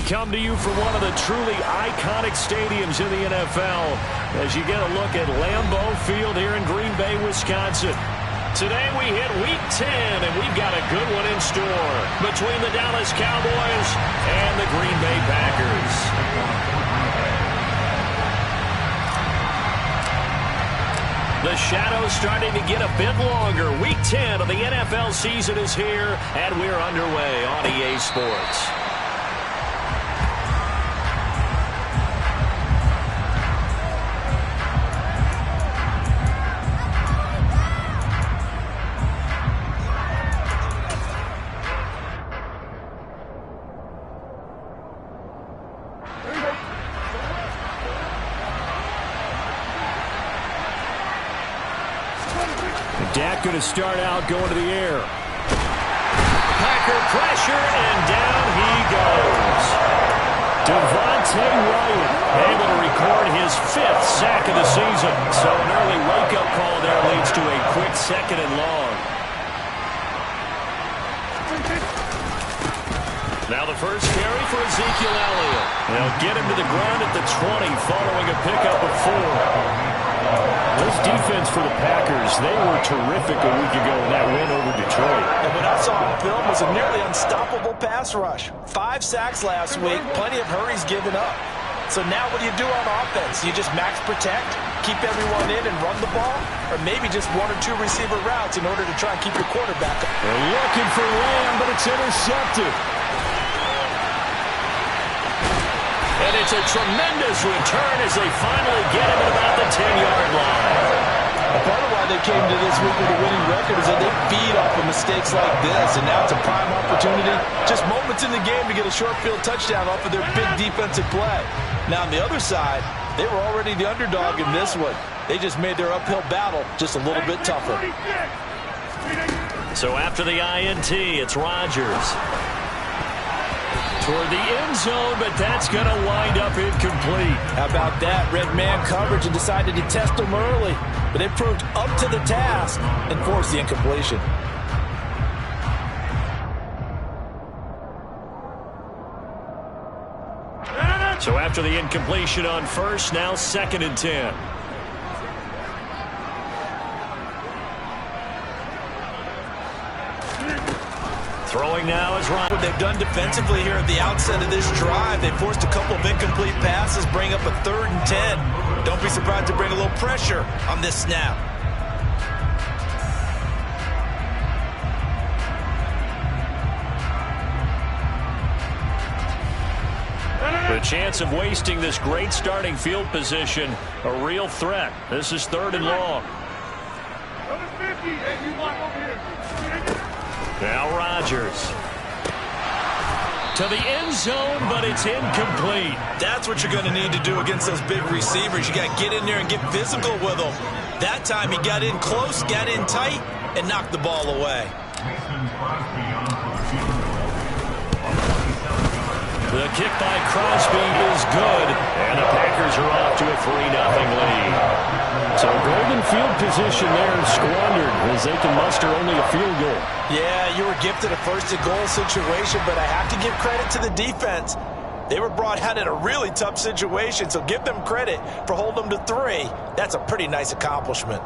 come to you from one of the truly iconic stadiums in the NFL as you get a look at Lambeau Field here in Green Bay, Wisconsin. Today we hit Week 10, and we've got a good one in store between the Dallas Cowboys and the Green Bay Packers. The shadow's starting to get a bit longer. Week 10 of the NFL season is here, and we're underway on EA Sports. Dak going to start out going to the air. Packer pressure, and down he goes. Devontae Wyatt able to record his 5th sack of the season. So an early wake-up call there leads to a quick 2nd and long. Now the first carry for Ezekiel Elliott. They'll get him to the ground at the 20 following a pickup of 4. This defense for the Packers, they were terrific a week ago in that win over Detroit. And what I saw on film was a nearly unstoppable pass rush. 5 sacks last week, plenty of hurries given up. So now what do you do on offense? You just max protect, keep everyone in and run the ball? Or maybe just 1 or 2 receiver routes in order to try and keep your quarterback up? They're looking for Lamb, but it's intercepted. And it's a tremendous return as they finally get him at about the 10-yard line. Part of why they came to this week with a winning record is that they feed off of mistakes like this, and now it's a prime opportunity, just moments in the game to get a short field touchdown off of their big defensive play. Now on the other side, they were already the underdog in this one. They just made their uphill battle just a little bit tougher. So after the INT, it's Rodgers. Toward the end zone, but that's going to wind up incomplete. How about that? Red man coverage and decided to test them early. But they proved up to the task and forced the incompletion. So after the incompletion on first, now 2nd and 10. Throwing now is Ryan. What they've done defensively here at the outset of this drive, they forced a couple of incomplete passes, bring up a 3rd and 10. Don't be surprised to bring a little pressure on this snap. The chance of wasting this great starting field position, a real threat. This is 3rd and long. Now Rodgers. To the end zone, but it's incomplete. That's what you're going to need to do against those big receivers. You got to get in there and get physical with them. That time he got in close, got in tight, and knocked the ball away. The kick by Crosby is good, and the Packers are off to a 3-0 lead. So golden field position there squandered as they can muster only a field goal. Yeah, you were gifted a 1st-and-goal situation, but I have to give credit to the defense. They were brought out in a really tough situation, so give them credit for holding them to 3. That's a pretty nice accomplishment.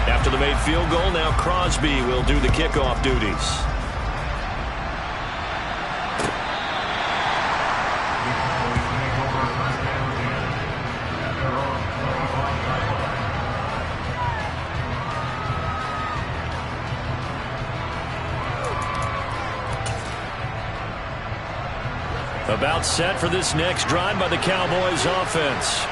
After the made field goal, now Crosby will do the kickoff duties. About set for this next drive by the Cowboys offense.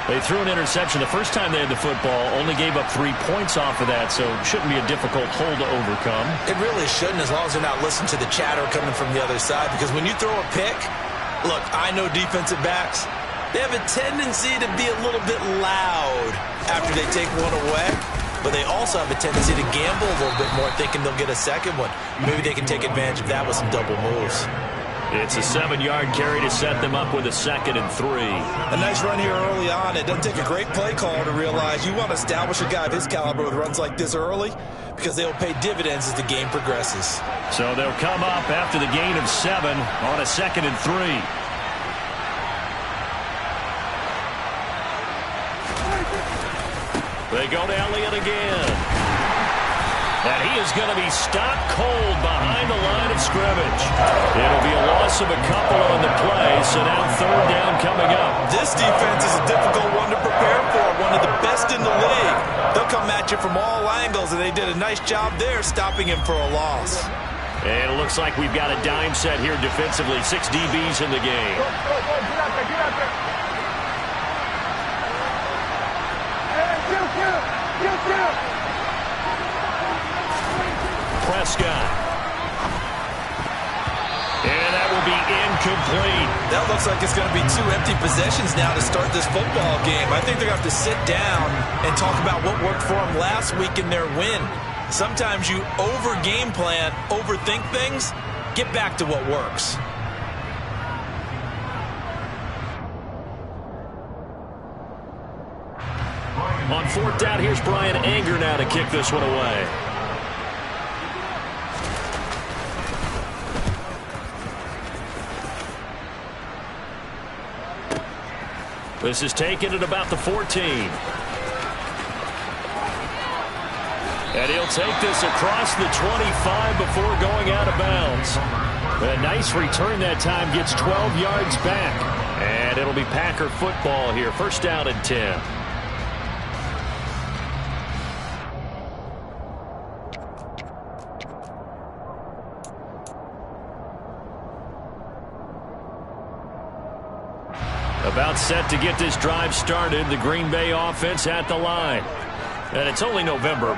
They threw an interception the first time they had the football, only gave up 3 points off of that, so shouldn't be a difficult hole to overcome. It really shouldn't, as long as they're not listening to the chatter coming from the other side, because when you throw a pick, look, I know defensive backs, they have a tendency to be a little bit loud after they take one away, but they also have a tendency to gamble a little bit more, thinking they'll get a second one. Maybe they can take advantage of that with some double moves. It's a 7-yard carry to set them up with a 2nd and 3. A nice run here early on. It doesn't take a great play caller to realize you want to establish a guy of his caliber with runs like this early because they'll pay dividends as the game progresses. So they'll come up after the gain of 7 on a 2nd and 3. They go to Elliott again. And he is going to be stopped cold behind the line of scrimmage. It'll be a loss of a couple on the play, so now 3rd down coming up. This defense is a difficult one to prepare for, one of the best in the league. They'll come at you from all angles, and they did a nice job there stopping him for a loss. And it looks like we've got a dime set here defensively. 6 DBs in the game. Prescott. And that will be incomplete. That looks like it's going to be 2 empty possessions now to start this football game. I think they're going to have to sit down and talk about what worked for them last week in their win. Sometimes you over-game plan, overthink things. Get back to what works. On 4th down, here's Brian Anger now to kick this one away. This is taken at about the 14. And he'll take this across the 25 before going out of bounds. A nice return that time, gets 12 yards back. And it'll be Packer football here. 1st down and 10. About set to get this drive started. The Green Bay offense at the line. And it's only November.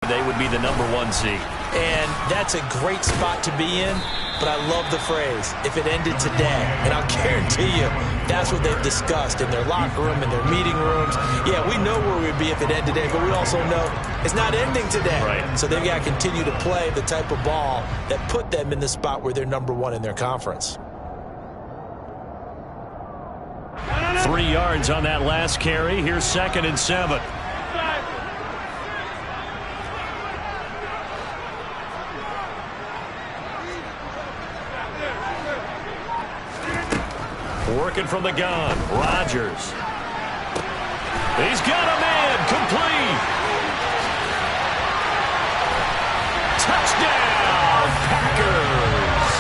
They would be the #1 seed. And that's a great spot to be in, but I love the phrase, if it ended today. And I'll guarantee you, that's what they've discussed in their locker room, in their meeting rooms. Yeah, we know where we'd be if it ended today, but we also know it's not ending today. Right. So they've got to continue to play the type of ball that put them in the spot where they're #1 in their conference. 3 yards on that last carry. Here's 2nd and 7. Working from the gun, Rodgers. He's got a man, complete. Touchdown, Packers.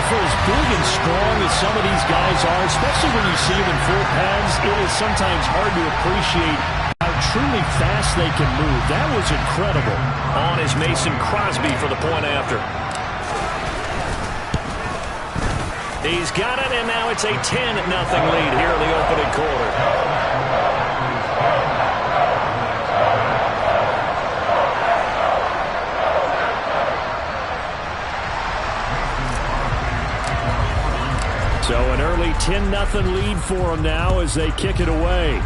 For as big and strong as some of these guys are, especially when you see them in full pads, it is sometimes hard to appreciate how truly fast they can move. That was incredible. On is Mason Crosby for the point after. He's got it, and now it's a 10-0 lead here in the opening quarter. So an early 10-0 lead for them now as they kick it away.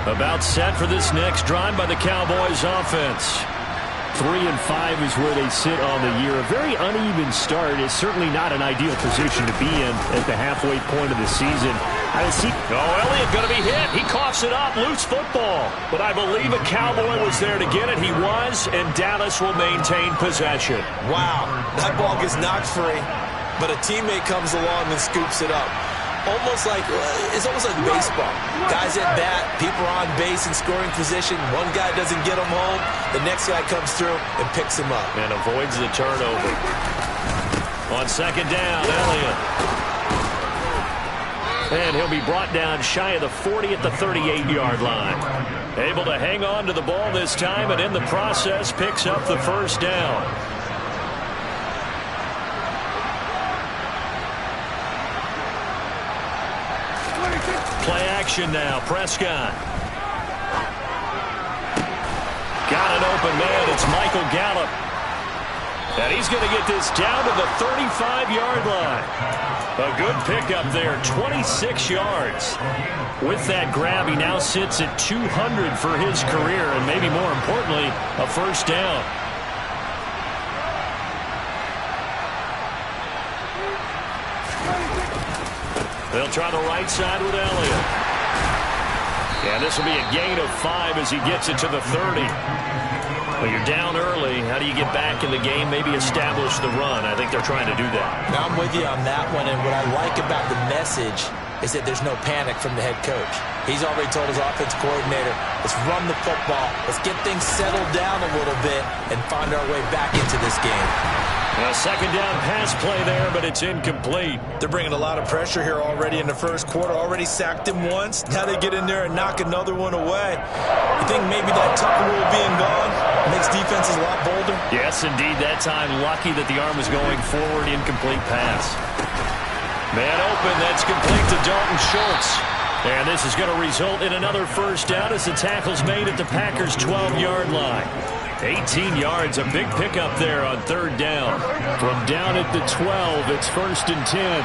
About set for this next drive by the Cowboys offense. 3-5 is where they sit on the year. A very uneven start. Is certainly not an ideal position to be in at the halfway point of the season. Elliott going to be hit. He coughs it up. Loose football. But I believe a Cowboy was there to get it. He was, and Dallas will maintain possession. Wow, that ball gets knocked free, but a teammate comes along and scoops it up. It's almost like baseball. Guys at bat, people are on base in scoring position. One guy doesn't get him home. The next guy comes through and picks him up. And avoids the turnover. On 2nd down, Elliott. And he'll be brought down shy of the 40 at the 38-yard line. Able to hang on to the ball this time, and in the process picks up the 1st down. play action now. Prescott. Got an open man. It's Michael Gallup. And he's going to get this down to the 35-yard line. A good pickup there, 26 yards. With that grab, he now sits at 200 for his career, and maybe more importantly, a first down. They'll try the right side with Elliott. And this will be a gain of 5 as he gets it to the 30. Well, you're down early. How do you get back in the game? Maybe establish the run. I think they're trying to do that. Now, I'm with you on that one, and what I like about the message is that there's no panic from the head coach. He's already told his offense coordinator, let's run the football, let's get things settled down a little bit and find our way back into this game. A second down pass play there, but it's incomplete. They're bringing a lot of pressure here already in the first quarter. Already sacked him once. Now they get in there and knock another one away. You think maybe that Tucker rule being gone makes defenses a lot bolder? Yes, indeed. That time, lucky that the arm was going forward. Incomplete pass. Man open. That's complete to Dalton Schultz. And this is going to result in another first down as the tackle's made at the Packers' 12-yard line. 18 yards, a big pickup there on third down. From down at the 12, it's 1st and 10.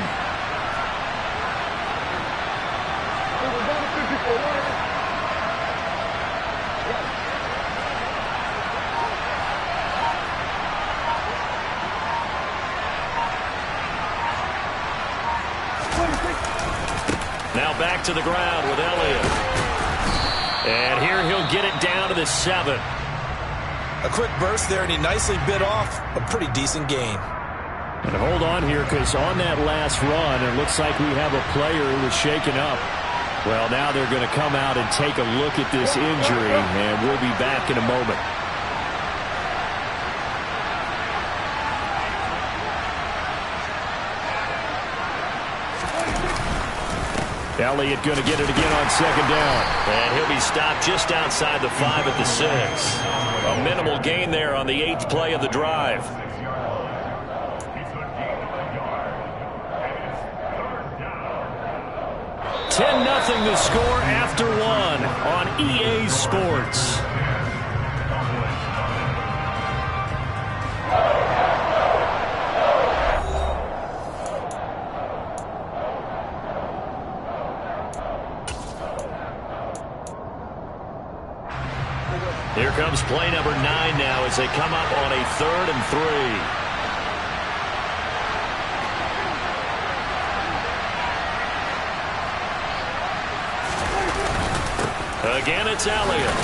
Now back to the ground with Elliott. And here he'll get it down to the 7. A quick burst there, and he nicely bit off a pretty decent gain. And hold on here, because on that last run, it looks like we have a player who was shaken up. Well, now they're going to come out and take a look at this injury, and we'll be back in a moment. Elliott going to get it again on second down. And he'll be stopped just outside the 5 at the 6. A minimal gain there on the 8th play of the drive. 10-0 the score after 1 on EA Sports. Here comes play number 9 now as they come up on a 3rd and 3. Again, it's Elliott.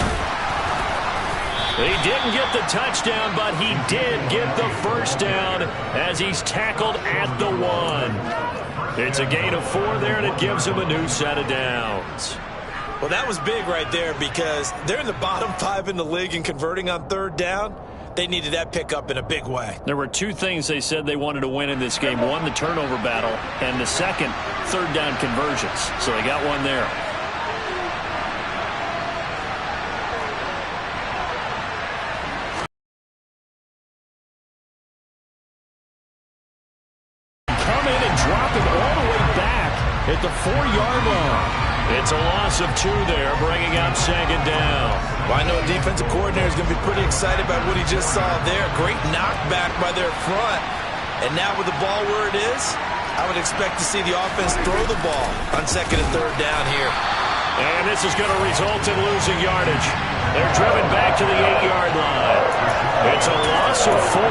He didn't get the touchdown, but he did get the first down as he's tackled at the 1. It's a gain of 4 there, and it gives him a new set of downs. Well, that was big right there because they're in the bottom 5 in the league and converting on third down. They needed that pickup in a big way. There were 2 things they said they wanted to win in this game. One, the turnover battle, and the second, third down conversions. So they got one there. Come in and drop it all the way back at the 4-yard line. It's a loss of 2 there, bringing up second down. Well, I know a defensive coordinator is going to be pretty excited about what he just saw there. Great knockback by their front. And now with the ball where it is, I would expect to see the offense throw the ball on 2nd and 3rd down here. And this is going to result in losing yardage. They're driven back to the 8-yard line. It's a loss of 4.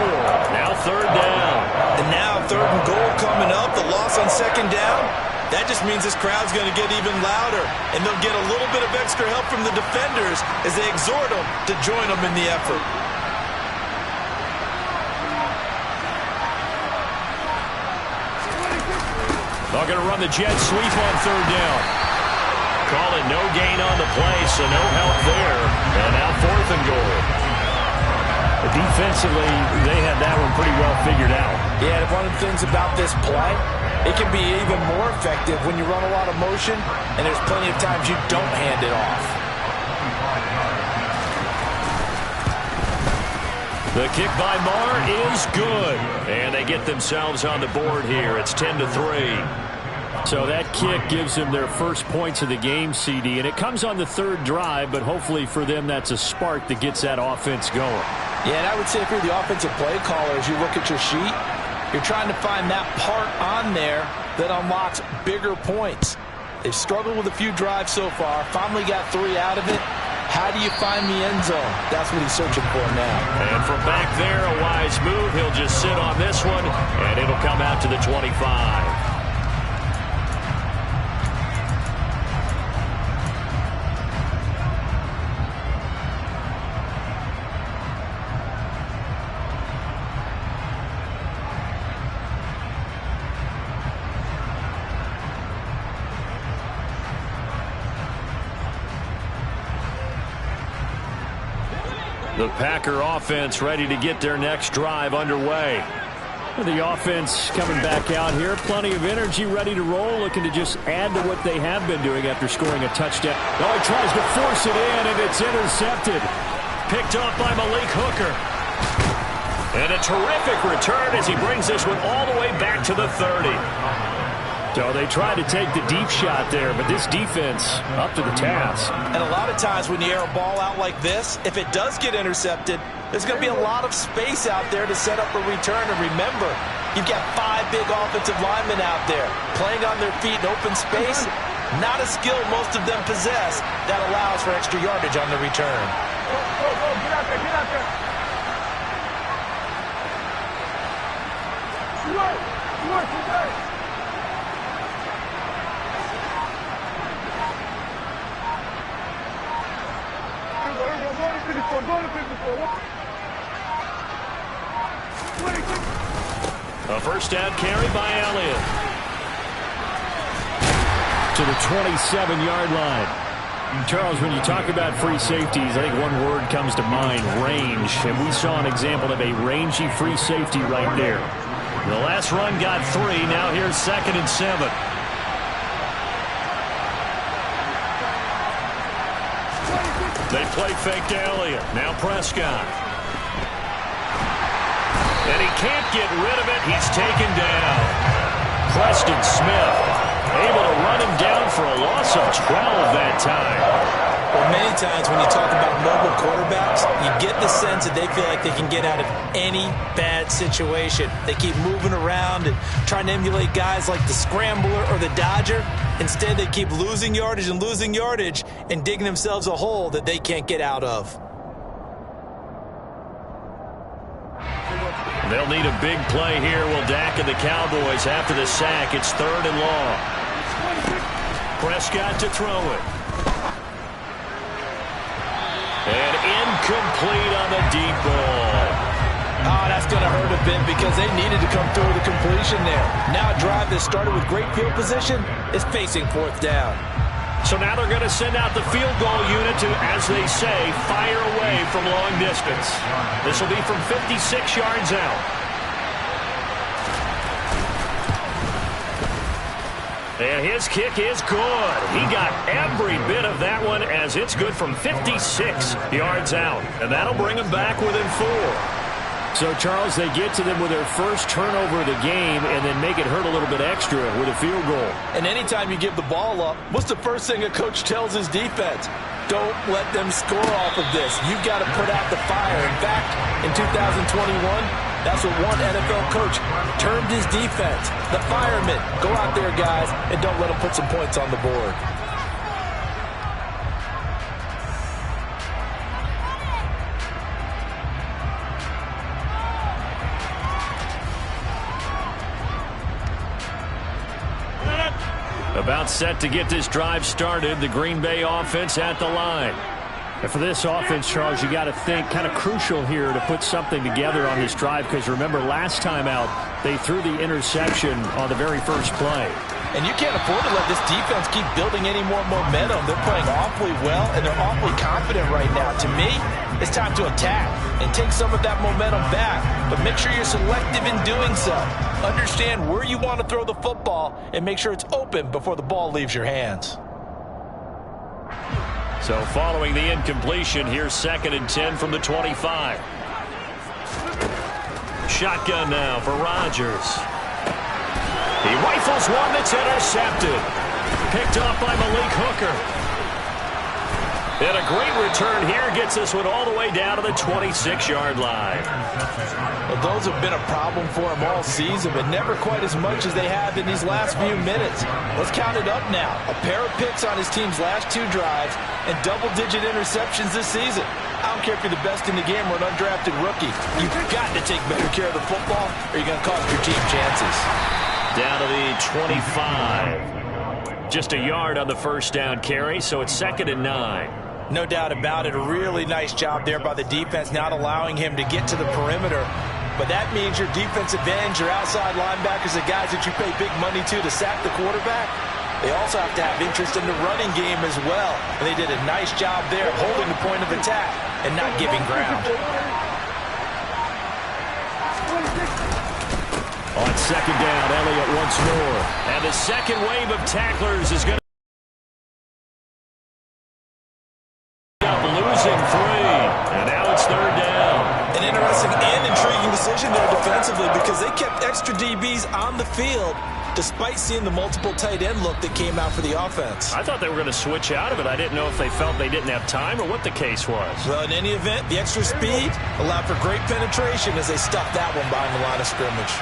Now 3rd down. And now 3rd and goal coming up. The loss on 2nd down. That just means this crowd's going to get even louder, and they'll get a little bit of extra help from the defenders as they exhort them to join them in the effort. They're going to run the jet sweep on 3rd down. Call it no gain on the play, so no help there. And now 4th and goal. Defensively, they had that one pretty well figured out. Yeah, one of the things about this play, it can be even more effective when you run a lot of motion, and there's plenty of times you don't hand it off. The kick by Marr is good. And they get themselves on the board here. It's 10-3. So that kick gives them their first points of the game, CD, and it comes on the third drive, but hopefully for them that's a spark that gets that offense going. Yeah, and I would say if you're the offensive play caller, as you look at your sheet, you're trying to find that part on there that unlocks bigger points. They've struggled with a few drives so far, finally got 3 out of it. How do you find the end zone? That's what he's searching for now. And from back there, a wise move. He'll just sit on this one, and it'll come out to the 25. The Packer offense ready to get their next drive underway. The offense coming back out here. Plenty of energy, ready to roll, looking to just add to what they have been doing after scoring a touchdown. Oh, he tries to force it in, and it's intercepted. Picked off by Malik Hooker. And a terrific return as he brings this one all the way back to the 30. So they tried to take the deep shot there, but this defense up to the task. And a lot of times when you air a ball out like this, if it does get intercepted, there's going to be a lot of space out there to set up a return. And remember, you've got 5 big offensive linemen out there playing on their feet in open space. Not a skill most of them possess that allows for extra yardage on the return. Get out there, get out there. Shoot. A first down carry by Elliott. To the 27-yard line. Charles, when you talk about free safeties, I think one word comes to mind, range. And we saw an example of a rangy free safety right there. The last run got 3. Now here's 2nd and 7. They play fake to Elliott. Now Prescott. And he can't get rid of it. He's taken down. Preston Smith able to run him down for a loss of 12 that time. Well, many times when you talk about mobile quarterbacks, you get the sense that they feel like they can get out of any bad situation. They keep moving around and trying to emulate guys like the Scrambler or the Dodger. Instead, they keep losing yardage and digging themselves a hole that they can't get out of. They'll need a big play here. Will Dak and the Cowboys after the sack. It's 3rd and long. Prescott to throw it. And incomplete on the deep ball. Oh, that's going to hurt a bit because they needed to come through with a completion there. Now a drive that started with great field position is facing 4th down. So now they're going to send out the field goal unit to, as they say, fire away from long distance. This will be from 56 yards out. And his kick is good. He got every bit of that one as it's good from 56 yards out. And that'll bring him back within 4. So, Charles, they get to them with their first turnover of the game and then make it hurt a little bit extra with a field goal. And anytime you give the ball up, what's the first thing a coach tells his defense? Don't let them score off of this. You've got to put out the fire. In fact, in 2021, that's what one NFL coach termed his defense. The firemen. Go out there, guys, and don't let them put some points on the board. About set to get this drive started. The Green Bay offense at the line. And for this offense, Charles, you got to think kind of crucial here to put something together on this drive because remember last time out they threw the interception on the very first play. And you can't afford to let this defense keep building any more momentum. They're playing awfully well, and they're awfully confident right now. To me, it's time to attack and take some of that momentum back. But make sure you're selective in doing so. Understand where you want to throw the football and make sure it's open before the ball leaves your hands. So following the incompletion, here's 2nd and 10 from the 25. Shotgun now for Rodgers. He He rifles one that's intercepted. Picked off by Malik Hooker. And a great return here gets this one all the way down to the 26-yard line. Well, those have been a problem for him all season, but never quite as much as they have in these last few minutes. Let's count it up now. A pair of picks on his team's last 2 drives and double-digit interceptions this season. I don't care if you're the best in the game or an undrafted rookie. You've got to take better care of the football or you're going to cost your team chances. Down to the 25. Just a yard on the first down carry, so it's 2nd and 9. No doubt about it. A really nice job there by the defense, not allowing him to get to the perimeter. But that means your defensive ends, your outside linebackers, the guys that you pay big money to sack the quarterback, they also have to have interest in the running game as well. And they did a nice job there holding the point of attack and not giving ground. On 2nd down, Elliott once more. And the second wave of tacklers is going to losing 3. And now it's 3rd down. An interesting and intriguing decision there defensively because they kept extra DBs on the field despite seeing the multiple tight end look that came out for the offense. I thought they were going to switch out of it. I didn't know if they felt they didn't have time or what the case was. Well, in any event, the extra speed allowed for great penetration as they stuffed that one behind the line of scrimmage.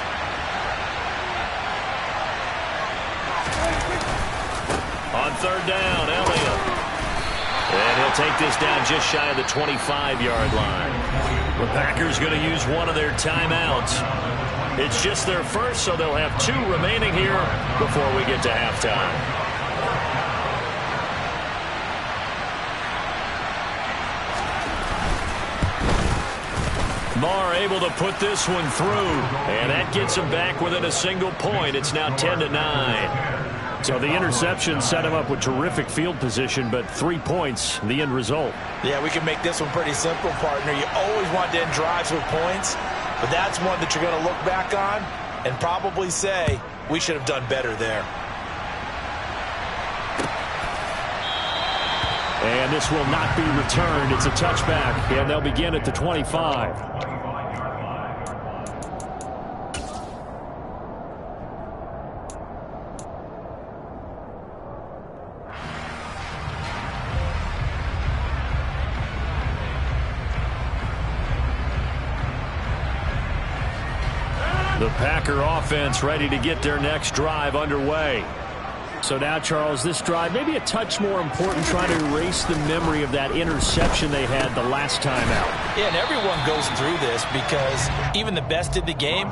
On 3rd down, Elliott. And he'll take this down just shy of the 25-yard line. The Packers going to use one of their timeouts. It's just their first, so they'll have 2 remaining here before we get to halftime. Marr able to put this one through, and that gets him back within a single point. It's now 10-9. So the interception set him up with terrific field position, but 3 points, the end result. Yeah, we can make this one pretty simple, partner. You always want to end drives with points, but that's one that you're going to look back on and probably say, we should have done better there. And this will not be returned. It's a touchback, and they'll begin at the 25. The Packer offense ready to get their next drive underway. So now, Charles, this drive maybe a touch more important, trying to erase the memory of that interception they had the last time out. Yeah, and everyone goes through this because even the best in the game,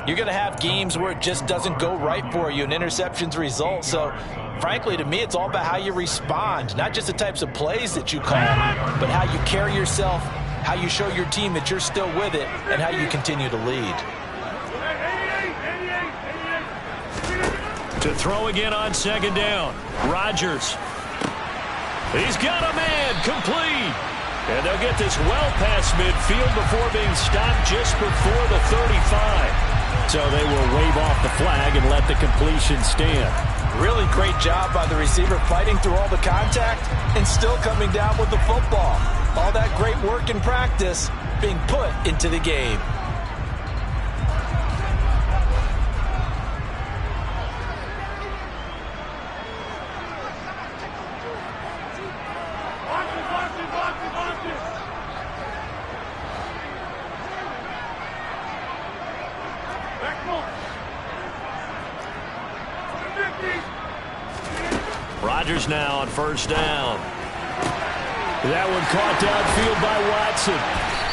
you're going to have games where it just doesn't go right for you and interceptions result. So, frankly, to me, it's all about how you respond, not just the types of plays that you call, but how you carry yourself, how you show your team that you're still with it, and how you continue to lead. To throw again on 2nd down. Rodgers. He's got a man complete. And they'll get this well past midfield before being stopped just before the 35. So they will wave off the flag and let the completion stand. Really great job by the receiver fighting through all the contact and still coming down with the football. All that great work in practice being put into the game. Rodgers now on 1st down. That one caught downfield by Watson.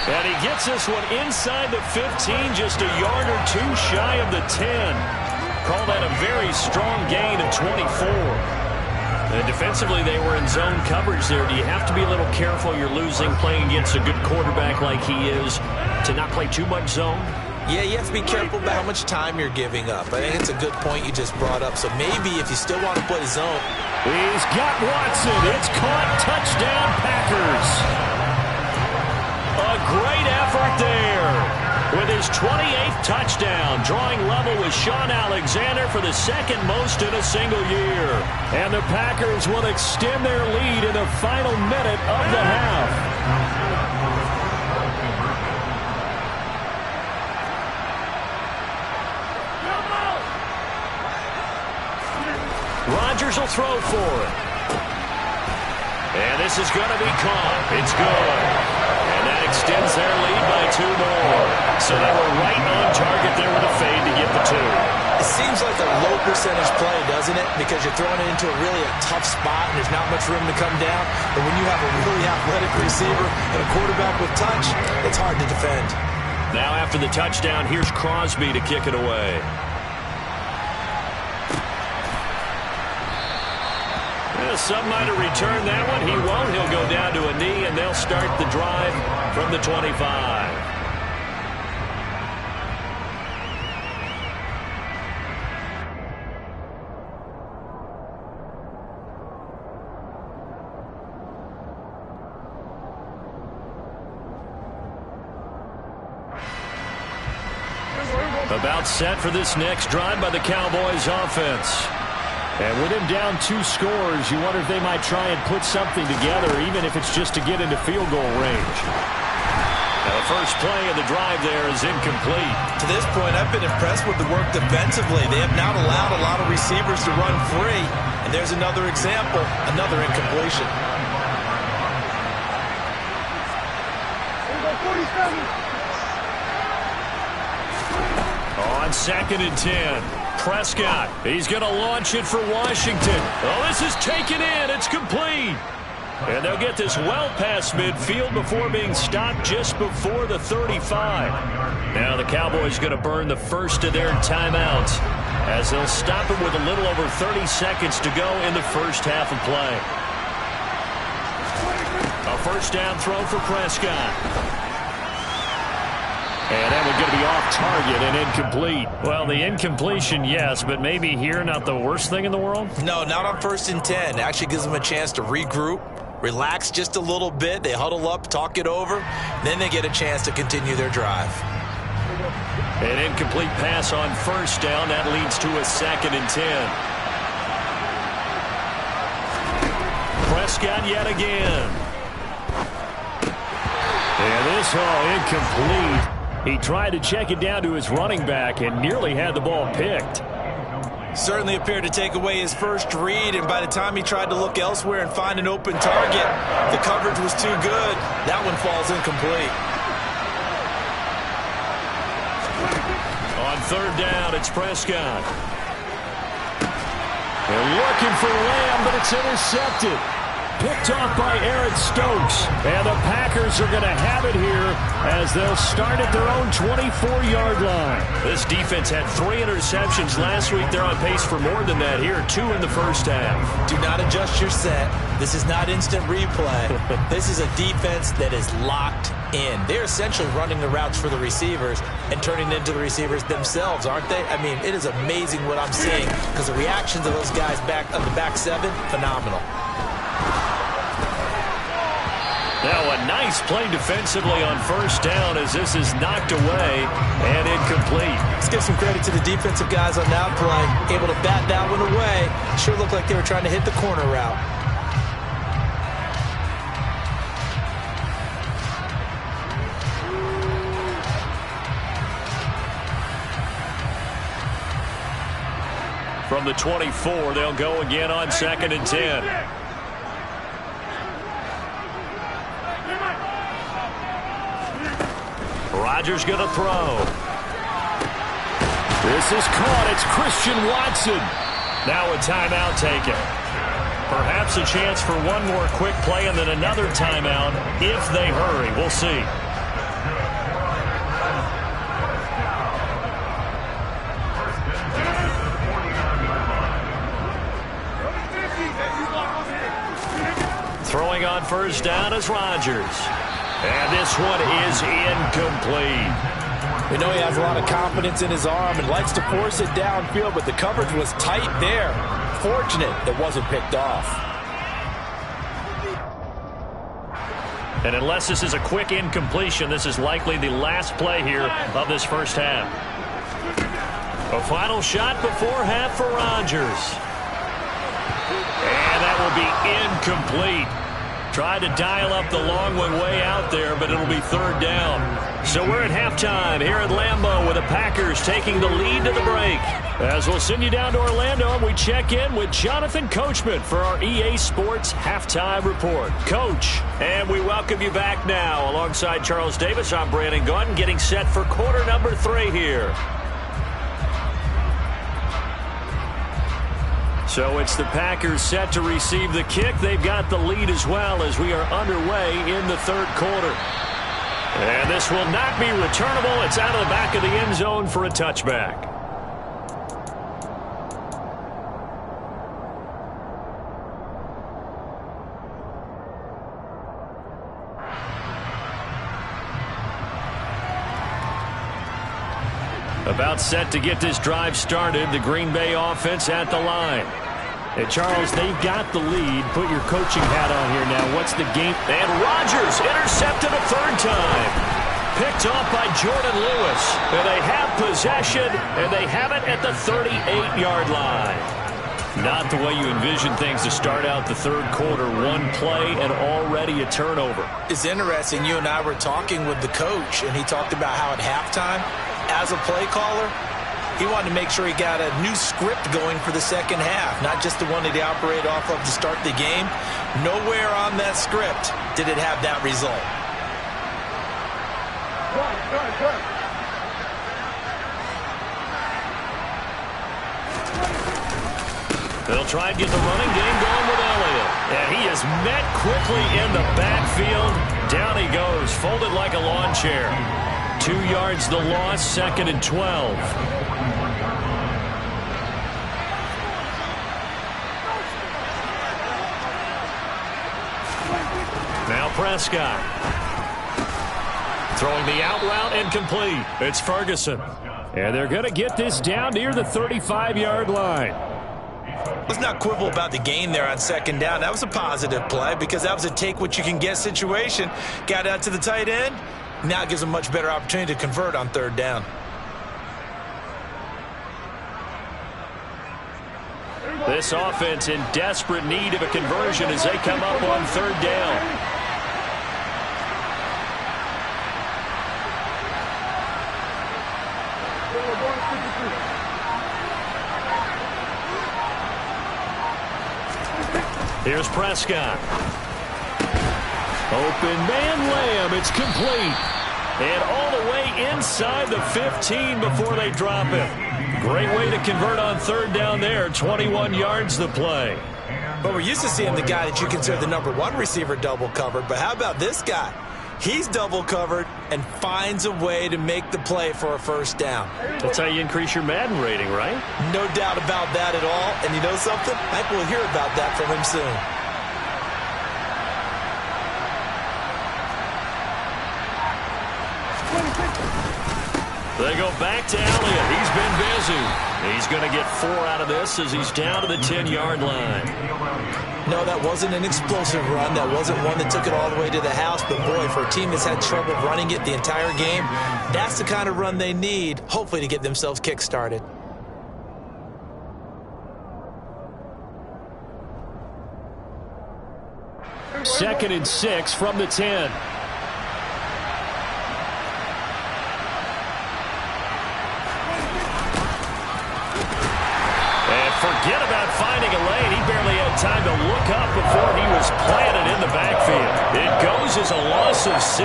And he gets this one inside the 15, just a yard or 2 shy of the 10. Call that a very strong gain of 24. And defensively, they were in zone coverage there. Do you have to be a little careful? You're losing playing against a good quarterback like he is to not play too much zone? Yeah, you have to be careful about how much time you're giving up. I think it's a good point you just brought up. So maybe if you still want to play zone. He's got Watson. It's caught. Touchdown, Packers. A great effort there with his 28th touchdown, drawing level with Sean Alexander for the 2nd most in a single year. And the Packers will extend their lead in the final minute of the half. Rodgers will throw for it. And this is going to be caught. It's good. And that extends their lead by 2 more. So they were right on target there with a fade to get the 2. It seems like a low percentage play, doesn't it? Because you're throwing it into a really tough spot and there's not much room to come down. But when you have a really athletic receiver and a quarterback with touch, it's hard to defend. Now after the touchdown, here's Crosby to kick it away. Some might have returned that one. He won't. He'll go down to a knee, and they'll start the drive from the 25. About set for this next drive by the Cowboys offense. And with him down 2 scores, you wonder if they might try and put something together, even if it's just to get into field goal range. Now the first play of the drive there is incomplete. To this point, I've been impressed with the work defensively. They have not allowed a lot of receivers to run free. And there's another example, another incompletion. On 2nd and 10. Prescott, he's going to launch it for Washington. Oh, this is taken in. It's complete. And they'll get this well past midfield before being stopped just before the 35. Now the Cowboys going to burn the first of their timeouts as they'll stop it with a little over 30 seconds to go in the first half of play. A first down throw for Prescott. And that one's going to be off target and incomplete. Well, the incompletion, yes, but maybe here not the worst thing in the world? No, not on 1st and 10. Actually gives them a chance to regroup, relax just a little bit. They huddle up, talk it over. Then they get a chance to continue their drive. An incomplete pass on first down. That leads to a 2nd and 10. Prescott yet again. And this all incomplete. He tried to check it down to his running back and nearly had the ball picked. Certainly appeared to take away his first read, and by the time he tried to look elsewhere and find an open target, the coverage was too good. That one falls incomplete. On 3rd down, it's Prescott. They're looking for Lamb, but it's intercepted. Picked off by Aaron Stokes. And the Packers are going to have it here as they'll start at their own 24-yard line. This defense had 3 interceptions last week. They're on pace for more than that here. 2 in the first half. Do not adjust your set. This is not instant replay. This is a defense that is locked in. They're essentially running the routes for the receivers and turning into the receivers themselves, aren't they? I mean, it is amazing what I'm seeing because the reactions of those guys back on the back 7, phenomenal. Now a nice play defensively on first down as this is knocked away and incomplete. Let's give some credit to the defensive guys on that play. Able to bat that one away. Sure looked like they were trying to hit the corner route. From the 24, they'll go again on 2nd and 10. Rodgers going to throw. This is caught. It's Christian Watson. Now a timeout taken. Perhaps a chance for one more quick play and then another timeout if they hurry. We'll see. Throwing on first down is Rodgers. And this one is incomplete. We know he has a lot of confidence in his arm and likes to force it downfield, but the coverage was tight there. Fortunate it wasn't picked off. And unless this is a quick incompletion, this is likely the last play here of this first half. A final shot before half for Rodgers. And that will be incomplete. Tried to dial up the long one way out there, but it'll be 3rd down. So we're at halftime here at Lambeau with the Packers taking the lead to the break. As we'll send you down to Orlando, and we check in with Jonathan Coachman for our EA Sports Halftime Report. Coach, and we welcome you back now. Alongside Charles Davis, I'm Brandon Gaudin, getting set for quarter number 3 here. So it's the Packers set to receive the kick. They've got the lead as well as we are underway in the third quarter. And this will not be returnable. It's out of the back of the end zone for a touchback. About set to get this drive started. The Green Bay offense at the line. And Charles, they've got the lead. Put your coaching hat on here now. What's the game? And Rodgers intercepted a third time. Picked off by Jordan Lewis. And they have possession, and they have it at the 38-yard line. Not the way you envision things to start out the third quarter. One play and already a turnover. It's interesting. You and I were talking with the coach, and he talked about how at halftime, as a play caller, he wanted to make sure he got a new script going for the second half, not just the one that he operated off of to start the game. Nowhere on that script did it have that result. They'll try and get the running game going with Elliott. And he is met quickly in the backfield. Down he goes, folded like a lawn chair. 2 yards the loss, 2nd and 12. Now Prescott. Throwing the out route and complete. It's Ferguson. And they're going to get this down near the 35-yard line. Let's not quibble about the gain there on second down. That was a positive play because that was a take-what-you-can-get situation. Got out to the tight end. Now it gives them a much better opportunity to convert on third down. This offense in desperate need of a conversion as they come up on third down. Here's Prescott. Open man Lamb. It's complete. And all the way inside the 15 before they drop it. Great way to convert on third down there. 21 yards the play. But we're used to seeing the guy that you consider the #1 receiver double covered. But how about this guy? He's double covered and finds a way to make the play for a first down. That's how you increase your Madden rating, right? No doubt about that at all. And you know something? I think we'll hear about that from him soon. They go back to Elliott. He's been busy. He's going to get 4 out of this as he's down to the 10-yard line. No, that wasn't an explosive run. That wasn't one that took it all the way to the house. But, boy, for a team that's had trouble running it the entire game, that's the kind of run they need, hopefully, to get themselves kick-started. Second and 6 from the 10. Forget about finding a lane. He barely had time to look up before he was planted in the backfield. It goes as a loss of 6.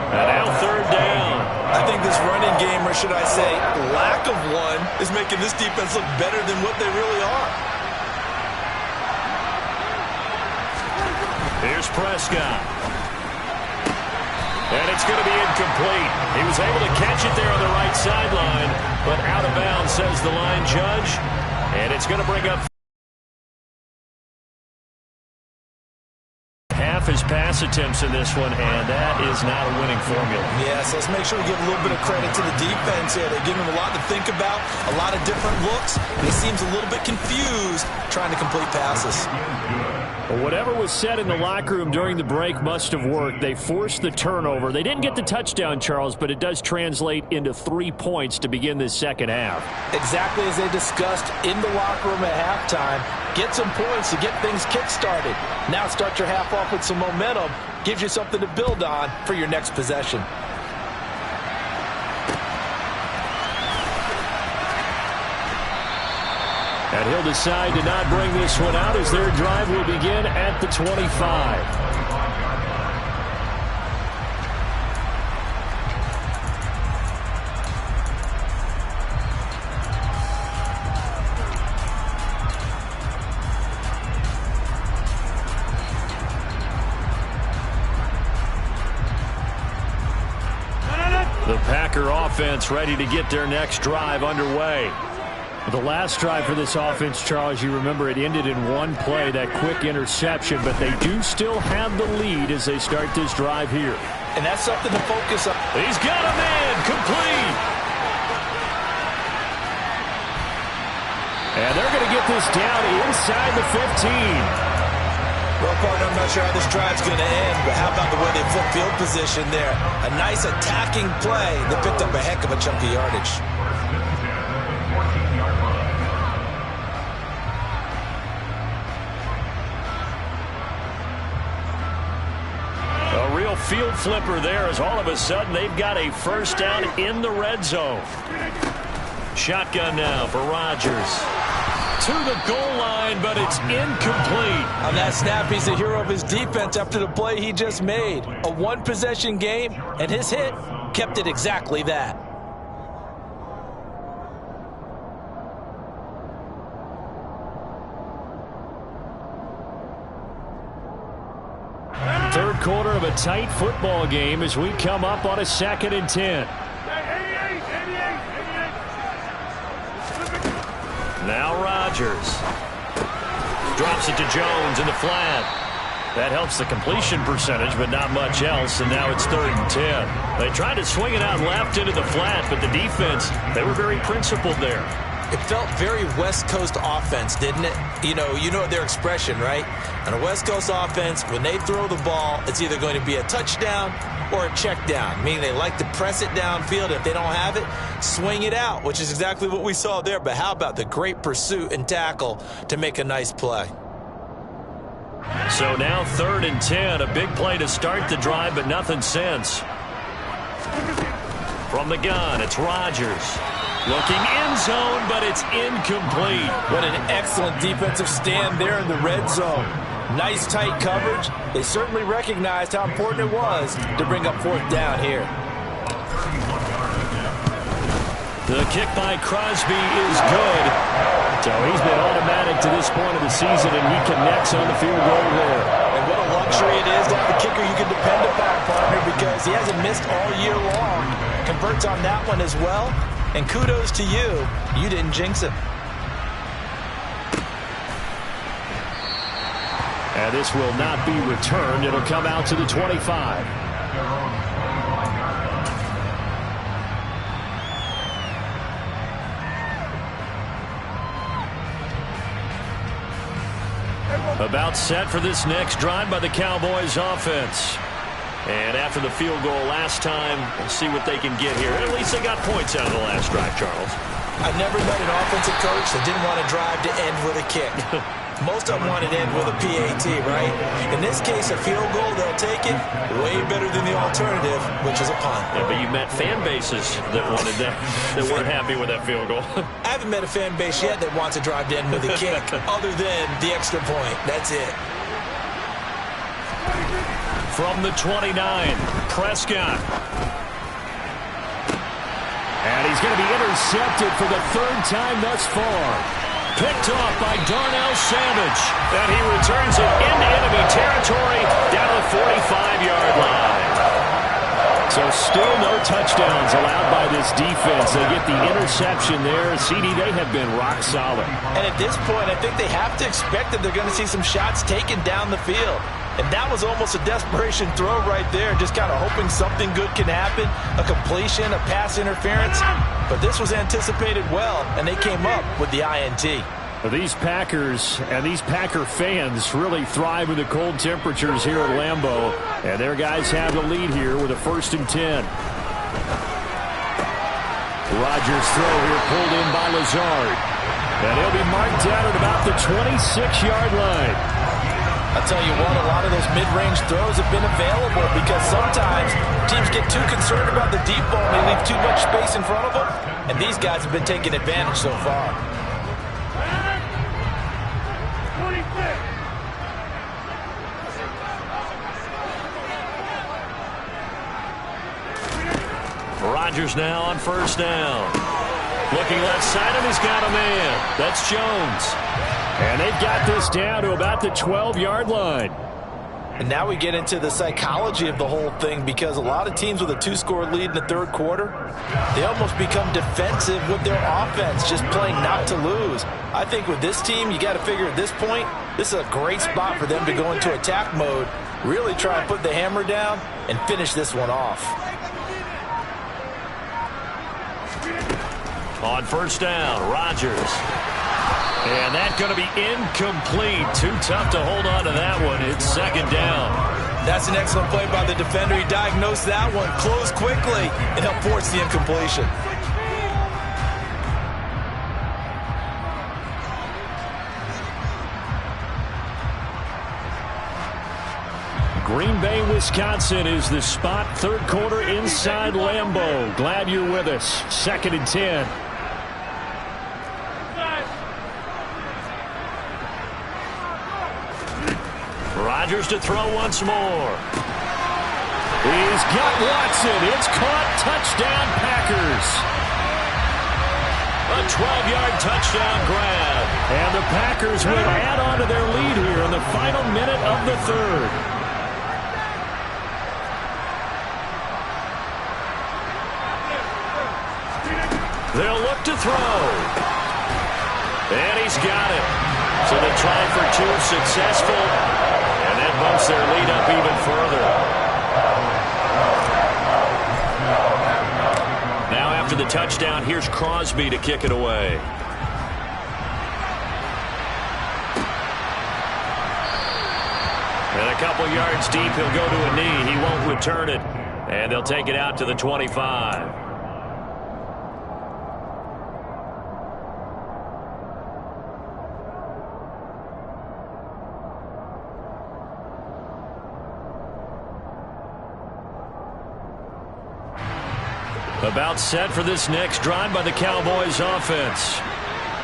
And now third down. I think this running game, or should I say lack of one, is making this defense look better than what they really are. Here's Prescott. And it's going to be incomplete. He was able to catch it there on the right sideline, but out of bounds, says the line judge. And it's going to bring up half his pass attempts in this one, and that is not a winning formula. Yes, let's make sure we give a little bit of credit to the defense here. They're giving him a lot to think about, a lot of different looks. He seems a little bit confused trying to complete passes. Well, whatever was said in the locker room during the break must have worked. They forced the turnover. They didn't get the touchdown, Charles, but it does translate into 3 points to begin this second half. Exactly as they discussed in the locker room at halftime. Get some points to get things kick-started. Now start your half off with some momentum. Gives you something to build on for your next possession. And he'll decide to not bring this one out as their drive will begin at the 25. The Packer offense ready to get their next drive underway. The last drive for this offense, Charles, you remember it ended in one play, that quick interception, but they do still have the lead as they start this drive here. And that's something to focus on. He's got a man, complete. And they're going to get this down inside the 15. Well, partner, I'm not sure how this drive's going to end, but how about the way they flip field position there? A nice attacking play. They picked up a heck of a chunk of yardage. A real field flipper there as all of a sudden they've got a first down in the red zone. Shotgun now for Rodgers. To the goal line, but it's incomplete. On that snap, he's the hero of his defense after the play he just made. A one-possession game, and his hit kept it exactly that. Third quarter of a tight football game as we come up on a 2nd and 10. Now Rodgers drops it to Jones in the flat. That helps the completion percentage, but not much else, and now it's 3rd and 10. They tried to swing it out left into the flat, but the defense, they were very principled there. It felt very West Coast offense, didn't it? You know their expression, right? On a West Coast offense, when they throw the ball, it's either going to be a touchdown or a check down, meaning they like to press it downfield. If they don't have it, swing it out, which is exactly what we saw there. But how about the great pursuit and tackle to make a nice play? So now 3rd and 10, a big play to start the drive, but nothing since. From the gun, it's Rodgers. Looking end zone, but it's incomplete. What an excellent defensive stand there in the red zone. Nice tight coverage. They certainly recognized how important it was to bring up 4th down here. The kick by Crosby is good. So he's been automatic to this point of the season, and he connects on the field goal there. And what a luxury it is to have a kicker you can depend upon, partner, because he hasn't missed all year long. Converts on that one as well. And kudos to you. You didn't jinx it. And this will not be returned. It'll come out to the 25. About set for this next drive by the Cowboys offense. And after the field goal last time, we'll see what they can get here. At least they got points out of the last drive, Charles. I've never met an offensive coach that didn't want to drive to end with a kick. Most of them want to end with a PAT, right? In this case, a field goal, they'll take it. Way better than the alternative, which is a punt. Yeah, but you met fan bases that wanted that, that weren't happy with that field goal. I haven't met a fan base yet that wants to drive to end with a kick, other than the extra point. That's it. From the 29, Prescott. And he's going to be intercepted for the 3rd time thus far. Picked off by Darnell Savage. And he returns it into enemy territory down the 45-yard line. So still no touchdowns allowed by this defense. They get the interception there. CD, they have been rock solid. And at this point, I think they have to expect that they're going to see some shots taken down the field. And that was almost a desperation throw right there, just kind of hoping something good can happen, a completion, a pass interference. But this was anticipated well, and they came up with the INT. These Packers and these Packer fans really thrive in the cold temperatures here at Lambeau. And their guys have the lead here with a 1st and 10. Rodgers' throw here pulled in by Lazard. And he'll be marked down at about the 26-yard line. I'll tell you what, a lot of those mid-range throws have been available because sometimes teams get too concerned about the deep ball and they leave too much space in front of them. And these guys have been taking advantage so far. Rodgers now on first down. Looking left side, and he's got a man. That's Jones. And they've got this down to about the 12-yard line. And now we get into the psychology of the whole thing, because a lot of teams with a 2-score lead in the third quarter, they almost become defensive with their offense, just playing not to lose. I think with this team, you got to figure at this point, this is a great spot for them to go into attack mode, really try and put the hammer down and finish this one off. On first down, Rodgers. And that's going to be incomplete. Too tough to hold on to that one. It's second down. That's an excellent play by the defender. He diagnosed that one, closed quickly, and helped force the incompletion. Green Bay, Wisconsin is the spot. Third quarter inside Lambeau. Glad you're with us. 2nd and 10. Rodgers to throw once more. He's got Watson. It's caught. Touchdown, Packers. A 12-yard touchdown grab. And the Packers will add on to their lead here in the final minute of the third. They'll look to throw. And he's got it. So they try for two, successful. And that bumps their lead up even further. Now after the touchdown, here's Crosby to kick it away. And a couple yards deep, he'll go to a knee. He won't return it. And they'll take it out to the 25. About set for this next drive by the Cowboys offense.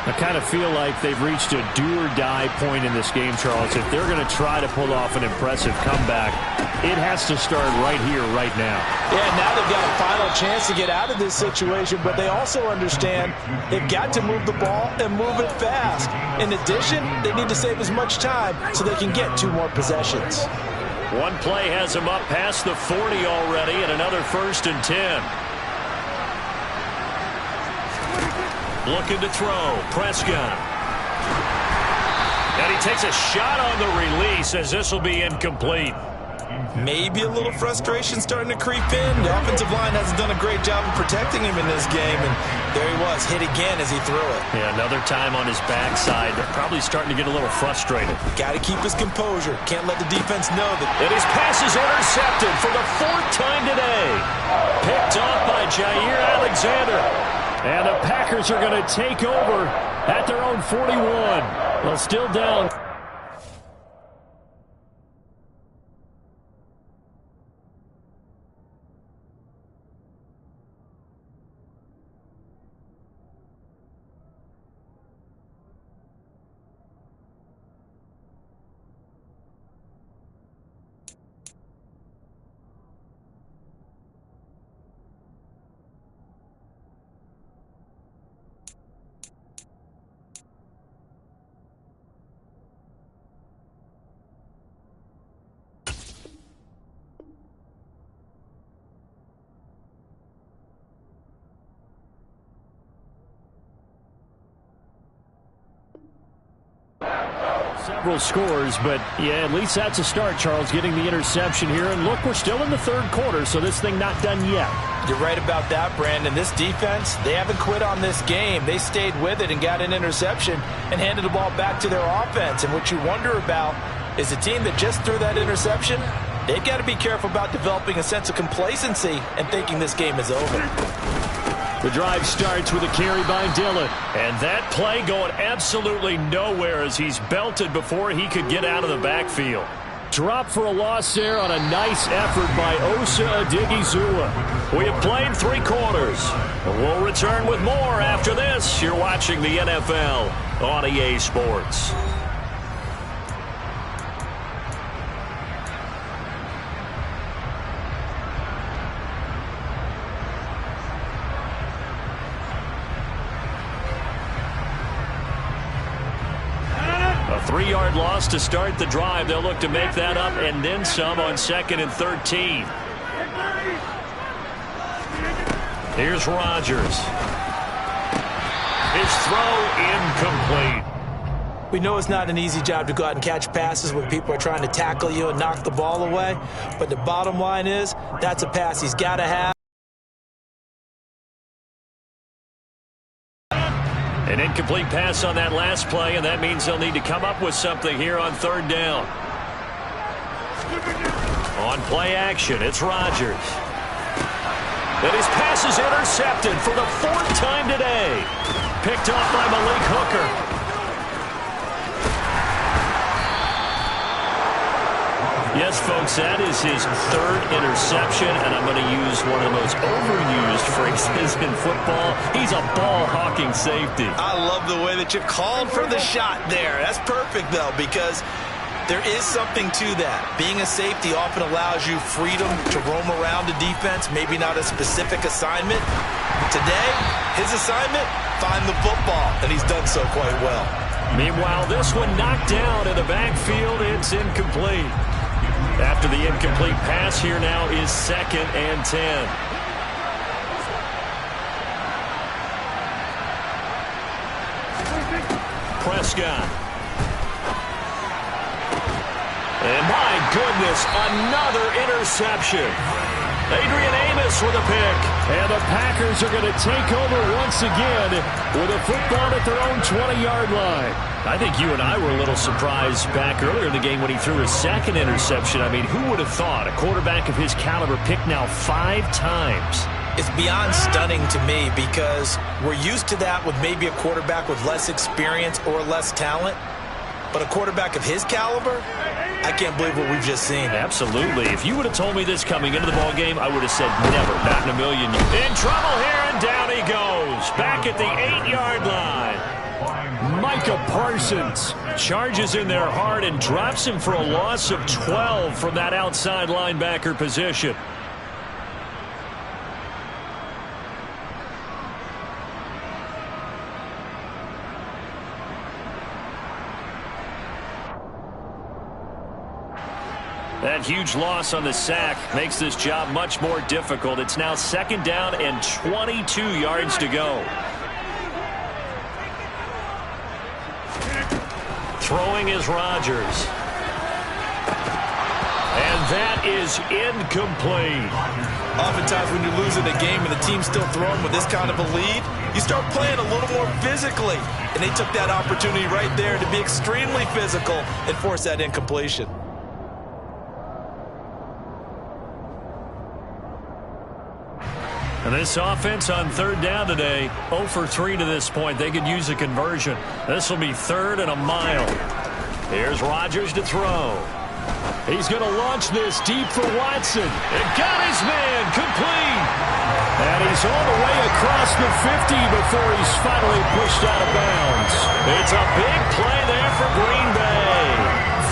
I kind of feel like they've reached a do-or-die point in this game, Charles. If they're going to try to pull off an impressive comeback, it has to start right here, right now. Yeah, now they've got a final chance to get out of this situation, but they also understand they've got to move the ball and move it fast. In addition, they need to save as much time so they can get 2 more possessions. One play has them up past the 40 already, and another 1st and 10. Looking to throw. Prescott. And he takes a shot on the release as this will be incomplete. Maybe a little frustration starting to creep in. The offensive line hasn't done a great job of protecting him in this game, and there he was, hit again as he threw it. Yeah, another time on his backside. Probably starting to get a little frustrated. Got to keep his composure. Can't let the defense know that. And his pass is intercepted for the 4th time today. Picked off by Jair Alexander. And the Packers are going to take over at their own 41. Well, still down. Several scores, but yeah, at least that's a start, Charles, getting the interception here. And look, we're still in the third quarter, so this thing not done yet. You're right about that, Brandon. This defense, they haven't quit on this game. They stayed with it and got an interception and handed the ball back to their offense. And what you wonder about is the team that just threw that interception, they've got to be careful about developing a sense of complacency and thinking this game is over. The drive starts with a carry by Dillon. And that play going absolutely nowhere as he's belted before he could get out of the backfield. Drop for a loss there on a nice effort by Osa Odighizuwa. We have played 3 quarters. We'll return with more after this. You're watching the NFL on EA Sports. 3-yard loss to start the drive. They'll look to make that up and then some on 2nd and 13. Here's Rodgers. His throw incomplete. We know it's not an easy job to go out and catch passes when people are trying to tackle you and knock the ball away. But the bottom line is, that's a pass he's got to have. An incomplete pass on that last play, and that means they'll need to come up with something here on 3rd down. On play action, it's Rodgers. And his pass is intercepted for the 4th time today. Picked off by Malik Hooker. Yes, folks, that is his 3rd interception, and I'm going to use one of the most overused phrases in football. He's a ball-hawking safety. I love the way that you called for the shot there. That's perfect, though, because there is something to that. Being a safety often allows you freedom to roam around the defense, maybe not a specific assignment. But today, his assignment, find the football, and he's done so quite well. Meanwhile, this one knocked down in the backfield. It's incomplete. After the incomplete pass, here now is 2nd and 10. Prescott. And my goodness, another interception. Adrian Amos with a pick. And the Packers are going to take over once again with a football at their own 20-yard line. I think you and I were a little surprised back earlier in the game when he threw his 2nd interception. I mean, who would have thought a quarterback of his caliber picked now 5 times? It's beyond stunning to me because we're used to that with maybe a quarterback with less experience or less talent. But a quarterback of his caliber, I can't believe what we've just seen. Absolutely. If you would have told me this coming into the ballgame, I would have said never, not in a million years. In trouble here, and down he goes. Back at the 8-yard line. Micah Parsons charges in there hard and drops him for a loss of 12 from that outside linebacker position. That huge loss on the sack makes this job much more difficult. It's now 2nd down and 22 yards to go. Throwing is Rodgers. And that is incomplete. Oftentimes when you're losing a game and the team's still throwing with this kind of a lead, you start playing a little more physically. And they took that opportunity right there to be extremely physical and force that incompletion. And this offense on 3rd down today, 0 for 3 to this point. They could use a conversion. This will be 3rd and a mile. Here's Rodgers to throw. He's going to launch this deep for Watson. And got his man complete. And he's all the way across the 50 before he's finally pushed out of bounds. It's a big play there for Green Bay.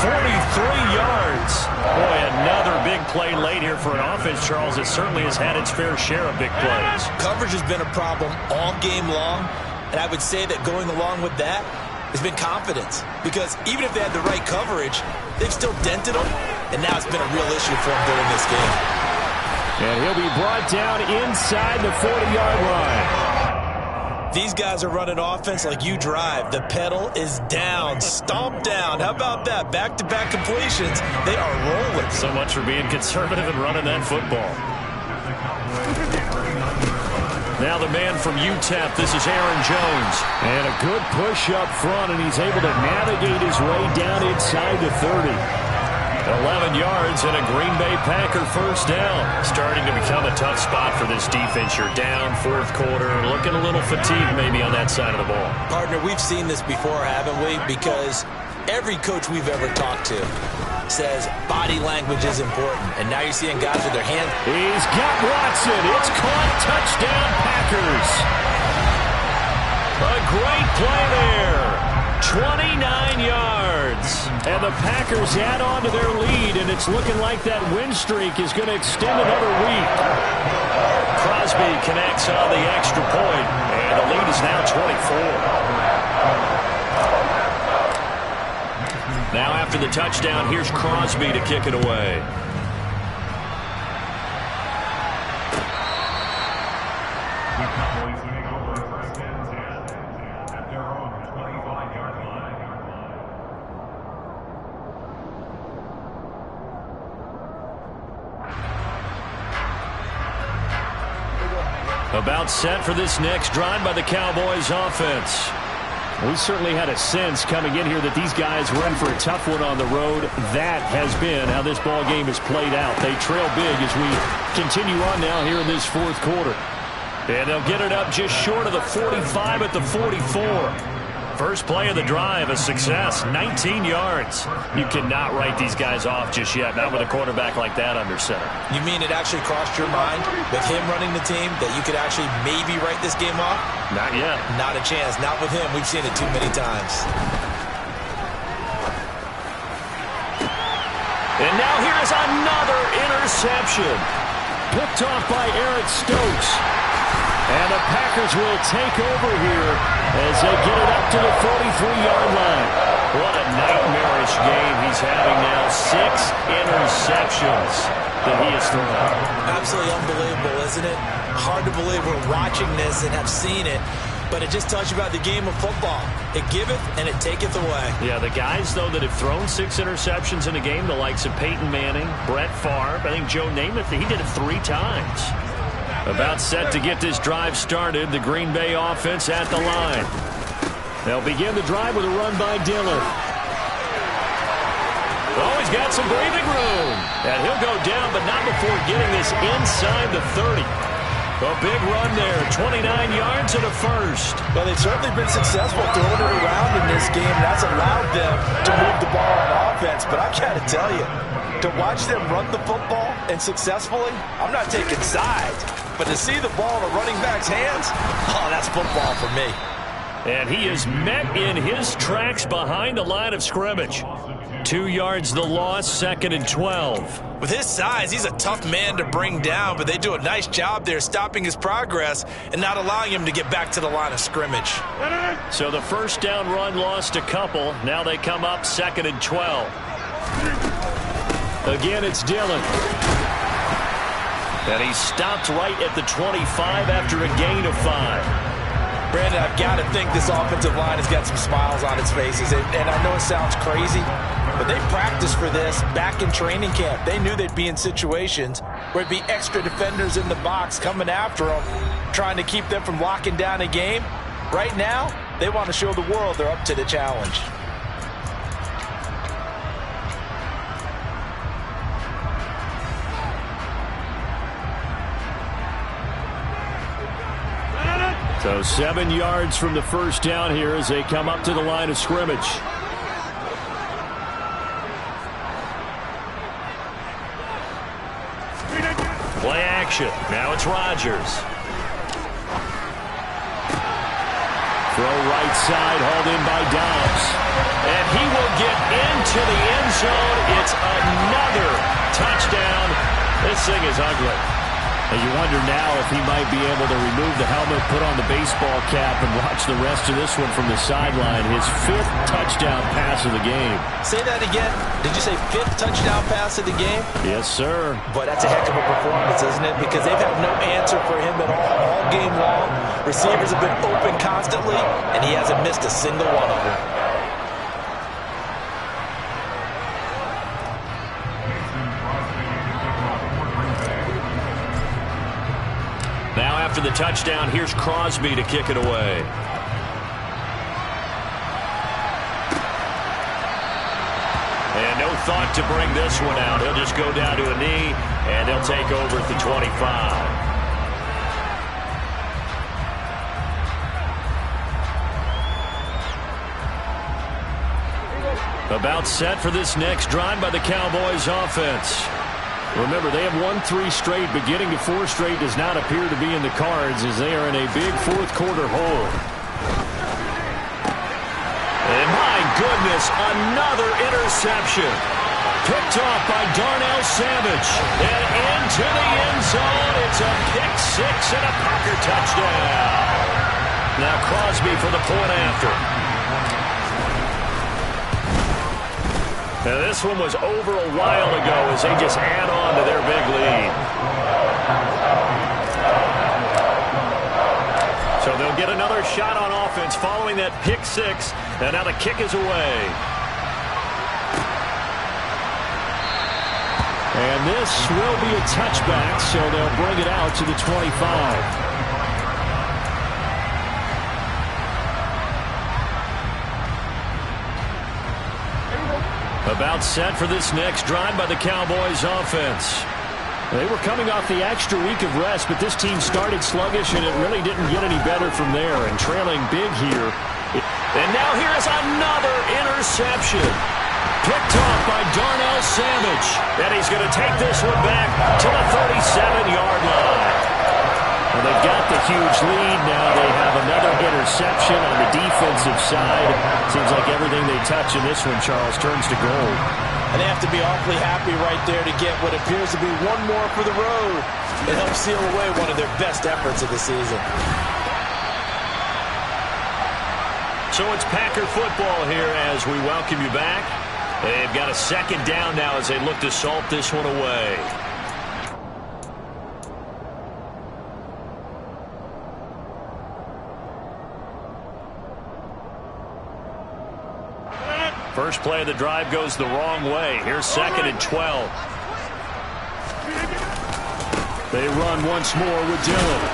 43 yards. Boy, another big play late here for an offense, Charles, that certainly has had its fair share of big plays. Coverage has been a problem all game long, and I would say that going along with that has been confidence. Because even if they had the right coverage, they've still dented them, and now it's been a real issue for them during this game. And he'll be brought down inside the 40-yard line. These guys are running offense like you drive. The pedal is down, stomp down. How about that? Back-to-back completions. They are rolling. So much for being conservative and running that football. Now the man from UTEP, this is Aaron Jones. And a good push up front, and he's able to navigate his way down inside the 30. 11 yards and a Green Bay Packer 1st down. Starting to become a tough spot for this defense. You're down 4th quarter, looking a little fatigued maybe on that side of the ball. Partner, we've seen this before, haven't we? Because every coach we've ever talked to says body language is important. And now you're seeing guys with their hands. He's got Watson. It's caught. Touchdown, Packers. A great play there. 29 yards. And the Packers add on to their lead, and it's looking like that win streak is going to extend another week. Crosby connects on the extra point, and the lead is now 24. Now after the touchdown, here's Crosby to kick it away. About set for this next drive by the Cowboys offense. We certainly had a sense coming in here that these guys were in for a tough one on the road. That has been how this ball game has played out. They trail big as we continue on now here in this fourth quarter. And they'll get it up just short of the 45 at the 44. First play of the drive, a success, 19 yards. You cannot write these guys off just yet, not with a quarterback like that under center. You mean it actually crossed your mind with him running the team that you could actually maybe write this game off? Not yet. Not a chance. Not with him. We've seen it too many times. And now here is another interception. Picked off by Eric Stokes. And the Packers will take over here as they get it up to the 43-yard line. What a nightmarish game he's having now. 6 interceptions that he has thrown. Absolutely unbelievable, isn't it? Hard to believe we're watching this and have seen it. But it just tells you about the game of football. It giveth and it taketh away. Yeah, the guys, though, that have thrown 6 interceptions in a game, the likes of Peyton Manning, Brett Favre, I think Joe Namath, he did it 3 times. About set to get this drive started, the Green Bay offense at the line. They'll begin the drive with a run by Dillon. Oh, he's got some breathing room. And he'll go down, but not before getting this inside the 30. A big run there, 29 yards and a first. Well, they've certainly been successful throwing it around in this game. That's allowed them to move the ball on offense. But I've got to tell you, to watch them run the football and successfully, I'm not taking sides. But to see the ball in a running back's hands, oh, that's football for me. And he is met in his tracks behind the line of scrimmage. 2 yards the loss, 2nd and 12. With his size, he's a tough man to bring down, but they do a nice job there stopping his progress and not allowing him to get back to the line of scrimmage. So the first down run lost a couple. Now they come up 2nd and 12. Again, it's Dillon. And he stopped right at the 25 after a gain of 5. Brandon, I've got to think this offensive line has got some smiles on its faces. And I know it sounds crazy, but they practiced for this back in training camp. They knew they'd be in situations where it'd be extra defenders in the box coming after them, trying to keep them from locking down a game. Right now, they want to show the world they're up to the challenge. So 7 yards from the first down here as they come up to the line of scrimmage. Play action. Now it's Rodgers. Throw right side, hauled in by Dobbs. And he will get into the end zone. It's another touchdown. This thing is ugly. And you wonder now if he might be able to remove the helmet, put on the baseball cap, and watch the rest of this one from the sideline. His 5th touchdown pass of the game. Say that again. Did you say 5th touchdown pass of the game? Yes, sir. But that's a heck of a performance, isn't it? Because they've had no answer for him at all game long. Receivers have been open constantly, and he hasn't missed a single one of them. Now after the touchdown, here's Crosby to kick it away. And no thought to bring this one out. He'll just go down to a knee, and they'll take over at the 25. About set for this next drive by the Cowboys offense. Remember, they have won 3 straight, but getting to 4 straight does not appear to be in the cards as they are in a big fourth quarter hole. And my goodness, another interception. Picked off by Darnell Savage. And into the end zone. It's a pick 6 and a Packer touchdown. Now Crosby for the point after. Now, this one was over a while ago as they just add on to their big lead. So they'll get another shot on offense following that pick six. And now the kick is away. And this will be a touchback, so they'll bring it out to the 25. About set for this next drive by the Cowboys offense. They were coming off the extra week of rest, but this team started sluggish, and it really didn't get any better from there. And trailing big here. And now here's another interception. Picked off by Darnell Savage. And he's going to take this one back to the 37-yard line. Well, they've got the huge lead. Now they have another interception on the defensive side. Seems like everything they touch in this one, Charles, turns to gold. And they have to be awfully happy right there to get what appears to be one more for the road. It helps seal away one of their best efforts of the season. So it's Packer football here as we welcome you back. They've got a second down now as they look to salt this one away. First play of the drive goes the wrong way. Here's 2nd and 12. They run once more with Dillon.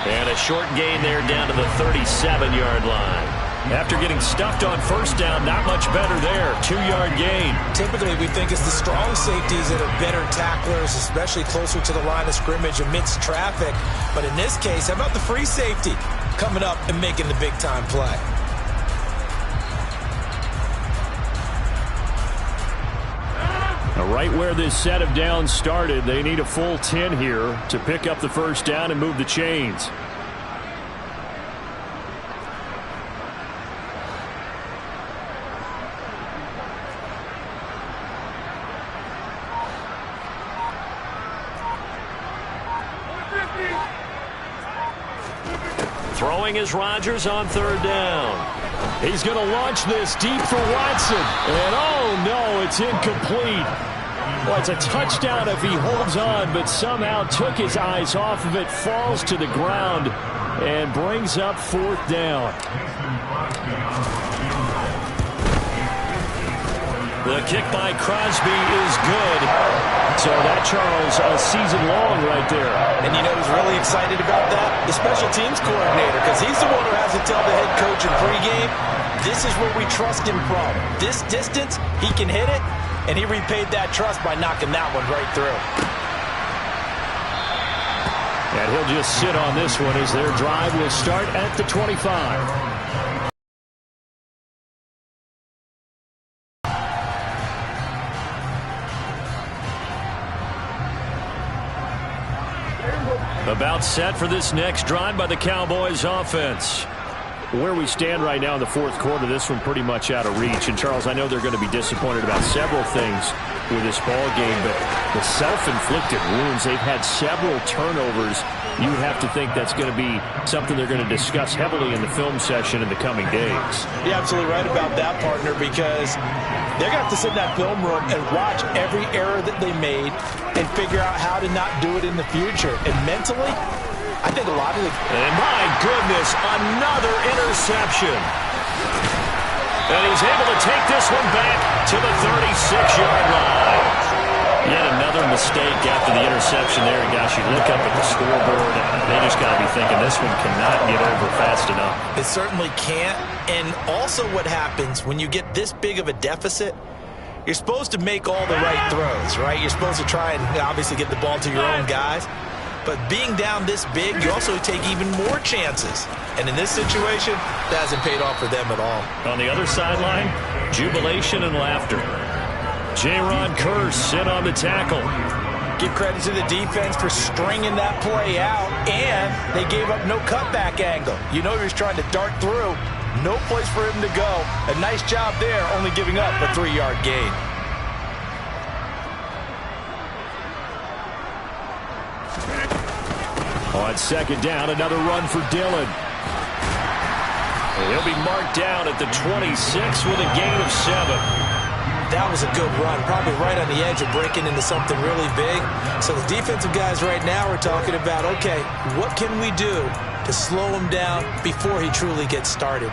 And a short gain there down to the 37-yard line. After getting stuffed on first down, not much better there. 2-yard gain. Typically, we think it's the strong safeties that are better tacklers, especially closer to the line of scrimmage amidst traffic. But in this case, how about the free safety coming up and making the big-time play? Now, right where this set of downs started, they need a full 10 here to pick up the first down and move the chains. Throwing is Rodgers on 3rd down. He's going to launch this deep for Watson. And oh no, it's incomplete. Well, it's a touchdown if he holds on, but somehow took his eyes off of it, falls to the ground, and brings up 4th down. The kick by Crosby is good. So that, Charles, a season long right there. And you know who's really excited about that? The special teams coordinator, because he's the one who has to tell the head coach in pregame, this is where we trust him from. This distance, he can hit it, and he repaid that trust by knocking that one right through. And he'll just sit on this one as their drive will start at the 25. About set for this next drive by the Cowboys offense. Where we stand right now in the 4th quarter, this one pretty much out of reach. And, Charles, I know they're going to be disappointed about several things with this ball game, but the self-inflicted wounds, they've had several turnovers. You have to think that's going to be something they're going to discuss heavily in the film session in the coming days. You're absolutely right about that, partner, because they're going to have to sit in that film room and watch every error that they made and figure out how to not do it in the future. And mentally, I think a lot of the... And my goodness, another interception. And he's able to take this one back to the 36-yard line. Yet another mistake after the interception there. And gosh, you look up at the scoreboard, and they just got to be thinking this one cannot get over fast enough. It certainly can't. And also what happens when you get this big of a deficit, you're supposed to make all the right throws, right? You're supposed to try and obviously get the ball to your own guys. But being down this big, you also take even more chances. And in this situation, that hasn't paid off for them at all. On the other sideline, jubilation and laughter. J-Ron Kearse in on the tackle. Give credit to the defense for stringing that play out, and they gave up no cutback angle. You know he was trying to dart through. No place for him to go. A nice job there, only giving up a 3-yard gain. On 2nd down, another run for Dillon. He'll be marked down at the 26 with a gain of 7. that was a good run, probably right on the edge of breaking into something really big. So the defensive guys right now are talking about, okay, what can we do to slow him down before he truly gets started?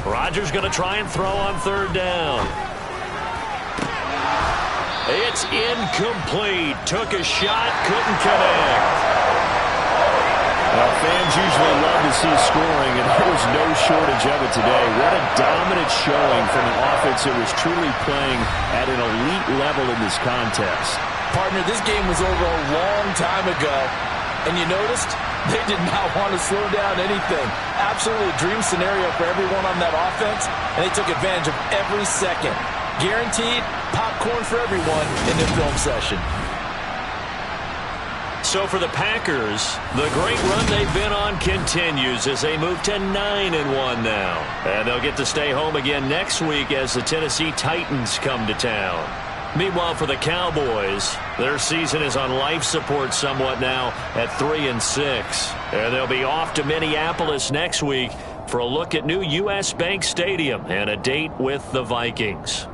Rodgers going to try and throw on third down. It's incomplete. Took a shot, couldn't connect. Well, fans usually love to see scoring, and there was no shortage of it today. What a dominant showing from an offense that was truly playing at an elite level in this contest. Partner, this game was over a long time ago, and you noticed they did not want to slow down anything. Absolutely a dream scenario for everyone on that offense, and they took advantage of every second. Guaranteed popcorn for everyone in the film session. So for the Packers, the great run they've been on continues as they move to 9-1 now. And they'll get to stay home again next week as the Tennessee Titans come to town. Meanwhile, for the Cowboys, their season is on life support somewhat now at 3-6. And they'll be off to Minneapolis next week for a look at new U.S. Bank Stadium and a date with the Vikings.